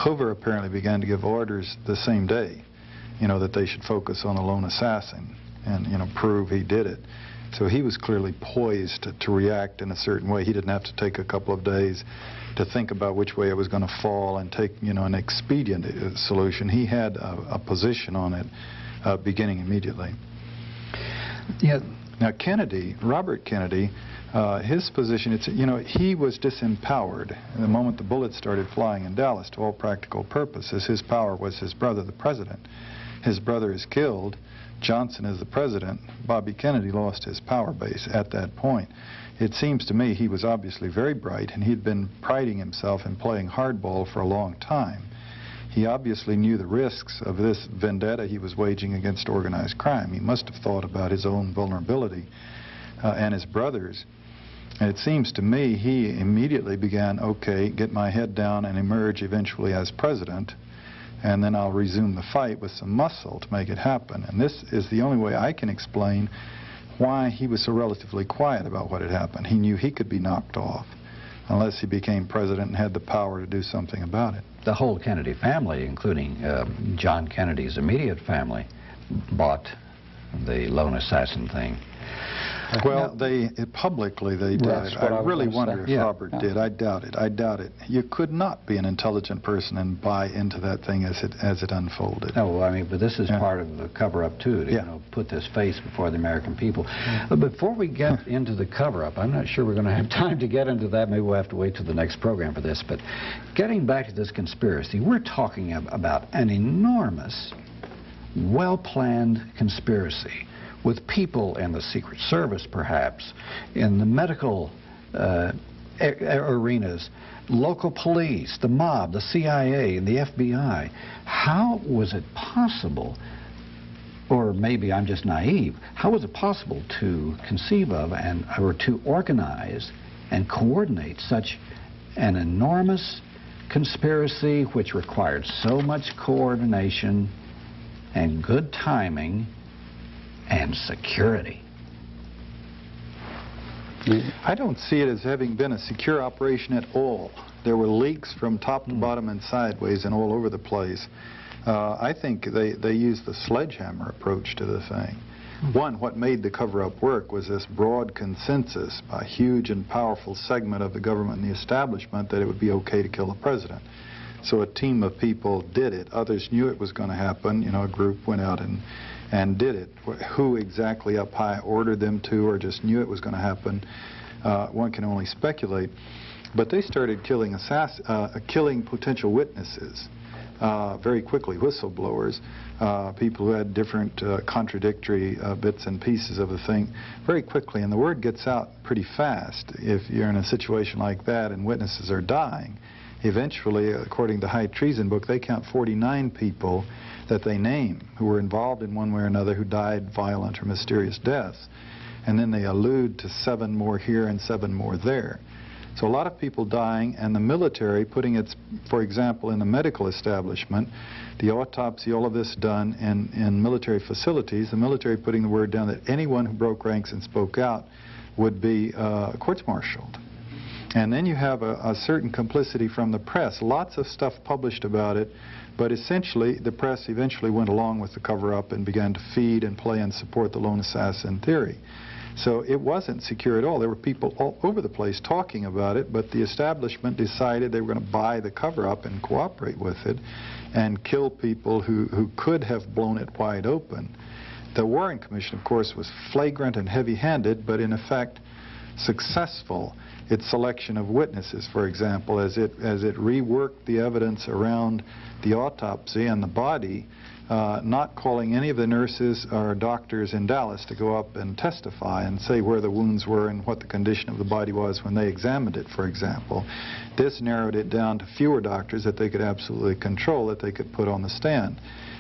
Hoover apparently began to give orders the same day, that they should focus on the lone assassin and, prove he did it. So he was clearly poised to react in a certain way. He didn't have to take a couple of days to think about which way it was going to fall and take, an expedient solution. He had a position on it beginning immediately. Yeah, Now Kennedy, Robert Kennedy, his position, he was disempowered the moment the bullets started flying in Dallas to all practical purposes. His power was his brother, the president. His brother is killed. Johnson is the president. Bobby Kennedy lost his power base at that point. It seems to me he was obviously very bright, and he'd been priding himself in playing hardball for a long time. He obviously knew the risks of this vendetta he was waging against organized crime. He must have thought about his own vulnerability and his brother's. And it seems to me he immediately began, okay, get my head down and emerge eventually as president, and then I'll resume the fight with some muscle to make it happen. And this is the only way I can explain why he was so relatively quiet about what had happened. He knew he could be knocked off unless he became president and had the power to do something about it. The whole Kennedy family, including John Kennedy's immediate family, bought the lone assassin thing. Well, publicly they did. I really wonder if Robert did. I doubt it. I doubt it. You could not be an intelligent person and buy into that thing as it unfolded. No, I mean, but this is part of the cover-up too, to put this face before the American people. But before we get into the cover-up, I'm not sure we're going to have time to get into that. Maybe we'll have to wait till the next program for this. But getting back to this conspiracy, we're talking about an enormous, well-planned conspiracy, with people in the Secret Service, perhaps, in the medical arenas, local police, the mob, the CIA, and the FBI. How was it possible, or maybe I'm just naive, how was it possible to conceive of or to organize and coordinate such an enormous conspiracy which required so much coordination and good timing and security? I don't see it as having been a secure operation at all. There were leaks from top to bottom and sideways and all over the place. I think they used the sledgehammer approach to the thing. One, what made the cover-up work was this broad consensus by a huge and powerful segment of the government and the establishment that it would be okay to kill the president. So a team of people did it. Others knew it was going to happen. A group went out and did it. Who exactly up high ordered them to or just knew it was going to happen, one can only speculate. But they started killing potential witnesses very quickly, whistleblowers, people who had different contradictory bits and pieces of the thing very quickly. And the word gets out pretty fast if you're in a situation like that and witnesses are dying. Eventually, according to the High Treason book, they count 49 people that they name who were involved in one way or another who died violent or mysterious deaths. And then they allude to 7 more here and 7 more there. So a lot of people dying, and the military putting its, for example, in the medical establishment, the autopsy, all of this done in military facilities, the military putting the word down that anyone who broke ranks and spoke out would be courts-martialed. And then you have a certain complicity from the press. Lots of stuff published about it, but essentially the press eventually went along with the cover-up and began to feed and play and support the lone assassin theory. So it wasn't secure at all. There were people all over the place talking about it, but the establishment decided they were going to buy the cover-up and cooperate with it and kill people who could have blown it wide open. The Warren Commission, of course, was flagrant and heavy-handed, but in effect successful. Its selection of witnesses, for example, as it reworked the evidence around the autopsy and the body, not calling any of the nurses or doctors in Dallas to go up and testify and say where the wounds were and what the condition of the body was when they examined it, for example. This narrowed it down to fewer doctors that they could absolutely control, that they could put on the stand.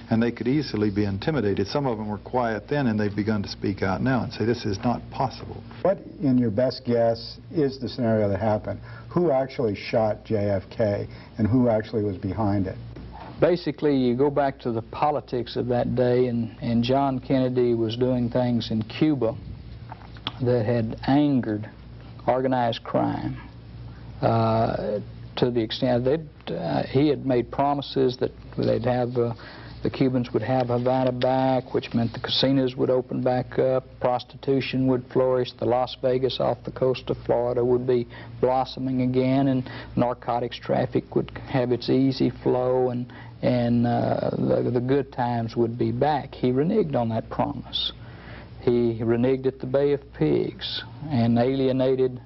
And they could easily be intimidated. Some of them were quiet then, and they've begun to speak out now and say, this is not possible. What, in your best guess, is the scenario that happened? Who actually shot JFK, and who actually was behind it? Basically, you go back to the politics of that day, and John Kennedy was doing things in Cuba that had angered organized crime to the extent that he had made promises that they'd have the Cubans would have Havana back, which meant the casinos would open back up, prostitution would flourish, the Las Vegas off the coast of Florida would be blossoming again, and narcotics traffic would have its easy flow, and the good times would be back. He reneged on that promise. He reneged at the Bay of Pigs and alienated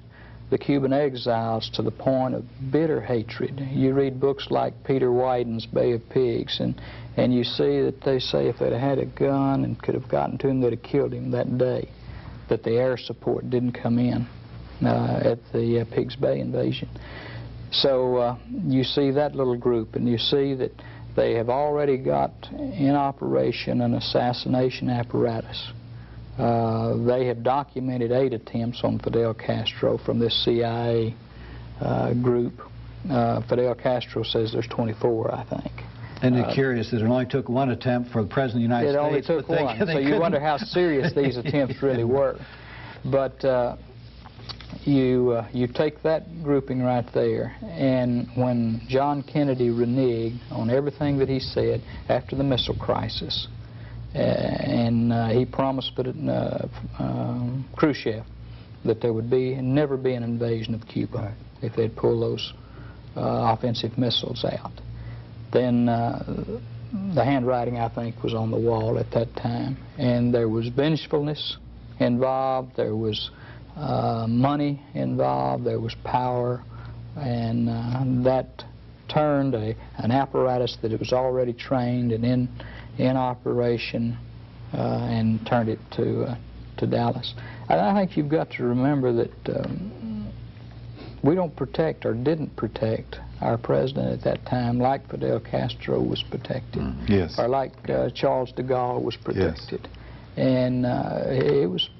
the Cuban exiles to the point of bitter hatred. You read books like Peter Wyden's Bay of Pigs, and you see that they say if they'd had a gun and could have gotten to him, they'd have killed him that day, that the air support didn't come in at the Pigs Bay invasion. So you see that little group, and you see that they have already got in operation an assassination apparatus. They have documented 8 attempts on Fidel Castro from this CIA group. Fidel Castro says there's 24, I think. And it's curious that it only took 1 attempt for the President of the United States. It only took 1, so you wonder how serious these attempts really were. But you take that grouping right there, and when John Kennedy reneged on everything that he said after the missile crisis, and he promised Khrushchev that there would never be an invasion of Cuba if they'd pull those offensive missiles out. Then the handwriting, I think, was on the wall at that time, and there was vengefulness involved, there was money involved, there was power, and that turned an apparatus that it was already trained and in operation and turned it to Dallas. I think you've got to remember that we don't protect or didn't protect our president at that time like Fidel Castro was protected, yes, or like Charles de Gaulle was protected. Yes. And it was,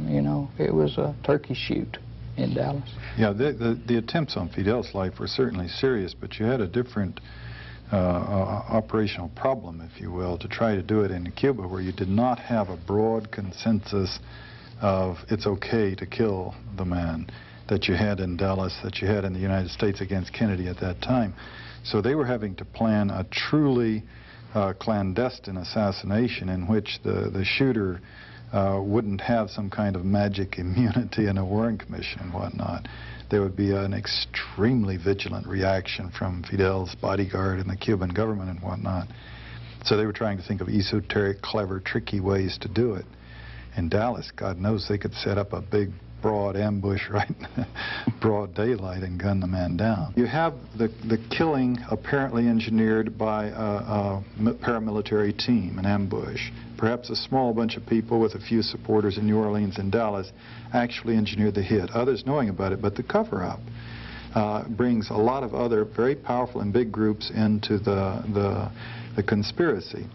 you know, it was a turkey shoot in Dallas. Yeah, the attempts on Fidel's life were certainly serious, but you had a different operational problem, if you will, to try to do it in Cuba, where you did not have a broad consensus of it's okay to kill the man that you had in Dallas, that you had in the United States against Kennedy at that time. So they were having to plan a truly clandestine assassination in which the shooter wouldn't have some kind of magic immunity in a Warren Commission and whatnot. There would be an extremely vigilant reaction from Fidel's bodyguard and the Cuban government and whatnot. So they were trying to think of esoteric, clever, tricky ways to do it. In Dallas, God knows they could set up a big, broad ambush right in broad daylight and gun the man down. You have the killing apparently engineered by a paramilitary team, an ambush. Perhaps a small bunch of people with a few supporters in New Orleans and Dallas actually engineered the hit, others knowing about it, but the cover-up brings a lot of other very powerful and big groups into the conspiracy.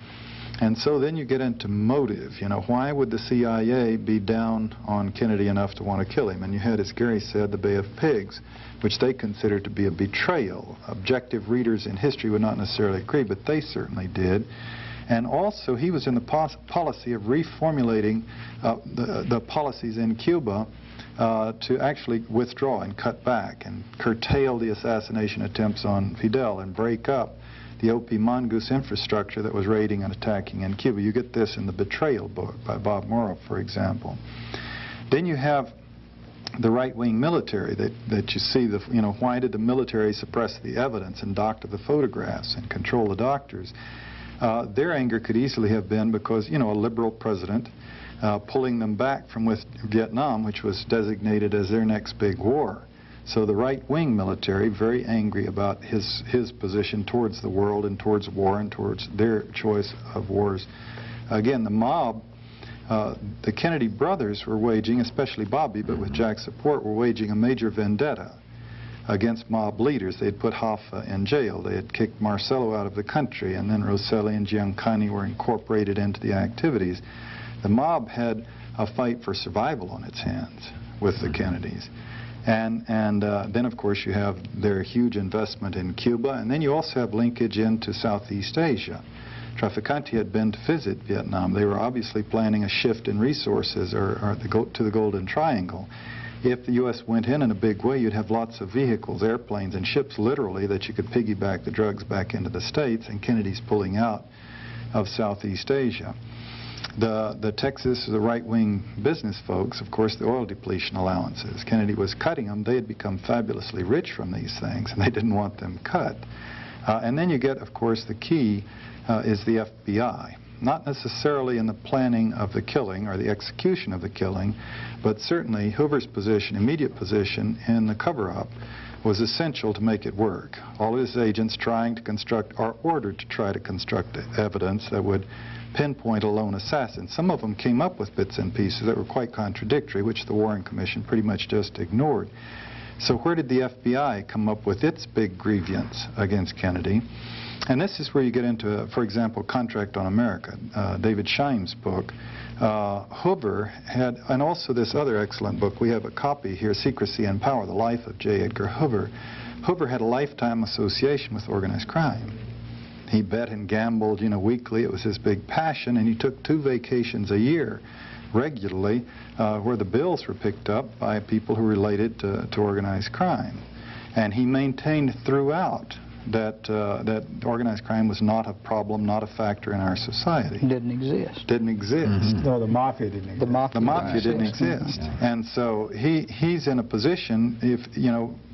And so then you get into motive. You know, why would the CIA be down on Kennedy enough to want to kill him? And you had, as Gary said, the Bay of Pigs, which they considered to be a betrayal. Objective readers in history would not necessarily agree, but they certainly did. And also, he was in the policy of reformulating the policies in Cuba to actually withdraw and cut back and curtail the assassination attempts on Fidel and break up the OP Mongoose infrastructure that was raiding and attacking in Cuba. You get this in the Betrayal book by Bob Morrow, for example. Then you have the right-wing military that you see, you know, why did the military suppress the evidence and doctor the photographs and control the doctors? Their anger could easily have been because, you know, a liberal president pulling them back from Vietnam, which was designated as their next big war. So the right-wing military, very angry about his position towards the world and towards war and towards their choice of wars. Again, the mob, the Kennedy brothers were waging, especially Bobby, but with Jack's support, were waging a major vendetta against mob leaders. They had put Hoffa in jail. They had kicked Marcello out of the country, and then Rosselli and Giancani were incorporated into the activities. The mob had a fight for survival on its hands with the Kennedys. And then, of course, you have their huge investment in Cuba, and then you also have linkage into Southeast Asia. Traficante had been to visit Vietnam. They were obviously planning a shift in resources to the Golden Triangle. If the U.S. went in a big way, you'd have lots of vehicles, airplanes, and ships, literally, that you could piggyback the drugs back into the States, and Kennedy's pulling out of Southeast Asia. The Texas, the right-wing business folks, of course, the oil depletion allowances. Kennedy was cutting them. They had become fabulously rich from these things, and they didn't want them cut. And then you get, of course, the key is the FBI. not necessarily in the planning of the killing or the execution of the killing, but certainly Hoover's position, immediate position in the cover-up, was essential to make it work. All of his agents trying to construct, or ordered to try to construct evidence that would pinpoint a lone assassin. Some of them came up with bits and pieces that were quite contradictory, which the Warren Commission pretty much just ignored. So where did the FBI come up with its big grievance against Kennedy? And this is where you get into, for example, Contract on America, David Scheim's book. Hoover had, and also this other excellent book, we have a copy here, Secrecy and Power, The Life of J. Edgar Hoover. Hoover had a lifetime association with organized crime. He bet and gambled, weekly. It was his big passion, and he took 2 vacations a year regularly where the bills were picked up by people who related to organized crime. And he maintained throughout that organized crime was not a problem, not a factor in our society. Didn't exist. Didn't exist. No, the mafia didn't exist. The mafia didn't exist. And so he's in a position, if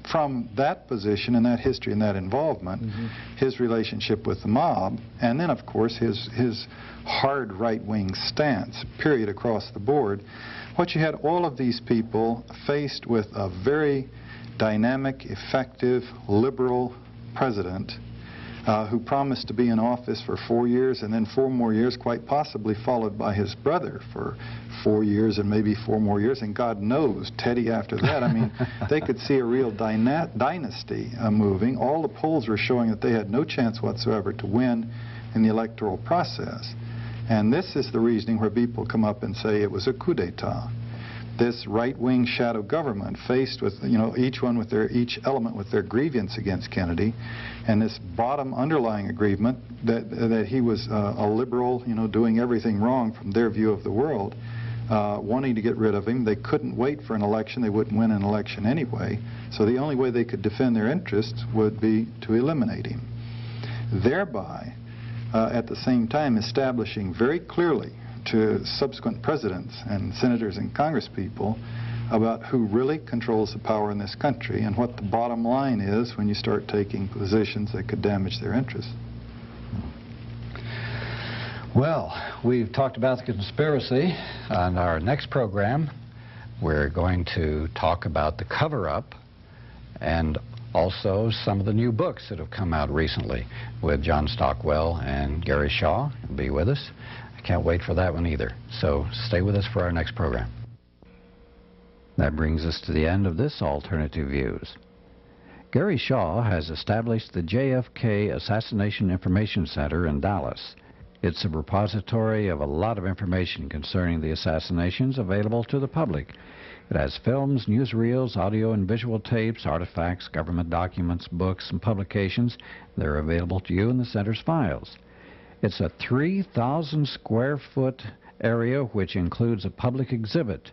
from that position and that history and that involvement, his relationship with the mob, and then of course his hard right-wing stance, period, across the board, what you had all of these people faced with a very dynamic, effective, liberal president who promised to be in office for 4 years and then 4 more years, quite possibly followed by his brother for 4 years and maybe 4 more years, and God knows, Teddy after that. I mean, they could see a real dynasty moving. All the polls were showing that they had no chance whatsoever to win in the electoral process. And this is the reasoning where people come up and say it was a coup d'etat. This right-wing shadow government faced with, each element with their grievance against Kennedy, and this bottom underlying agreement that he was a liberal, doing everything wrong from their view of the world, wanting to get rid of him. They couldn't wait for an election. They wouldn't win an election anyway. So the only way they could defend their interests would be to eliminate him, thereby at the same time establishing very clearly to subsequent presidents and senators and congresspeople about who really controls the power in this country and what the bottom line is when you start taking positions that could damage their interests. Well, we've talked about the conspiracy. On our next program, we're going to talk about the cover-up and also some of the new books that have come out recently with John Stockwell and Gary Shaw. Be with us. Can't wait for that one either. So stay with us for our next program. That brings us to the end of this Alternative Views. Gary Shaw has established the JFK Assassination Information Center in Dallas. It's a repository of a lot of information concerning the assassinations available to the public. It has films, newsreels, audio and visual tapes, artifacts, government documents, books, and publications. They're available to you in the center's files. It's a 3,000 square foot area which includes a public exhibit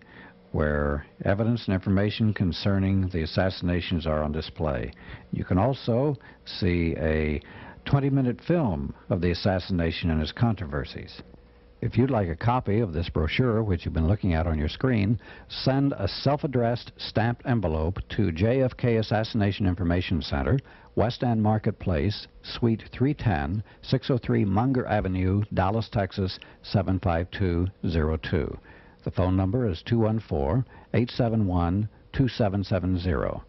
where evidence and information concerning the assassinations are on display. You can also see a 20-minute film of the assassination and its controversies. If you'd like a copy of this brochure, which you've been looking at on your screen, send a self-addressed stamped envelope to JFK Assassination Information Center, West End Marketplace, Suite 310, 603 Munger Avenue, Dallas, Texas, 75202. The phone number is 214-871-2770.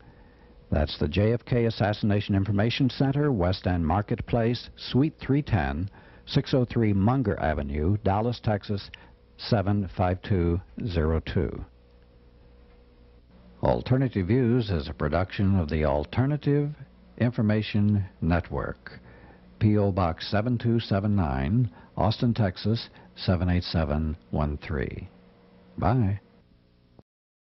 That's the JFK Assassination Information Center, West End Marketplace, Suite 310, 603 Munger Avenue, Dallas, Texas, 75202. Alternative Views is a production of the Alternative Information Network. P.O. Box 7279, Austin, Texas, 78713. Bye.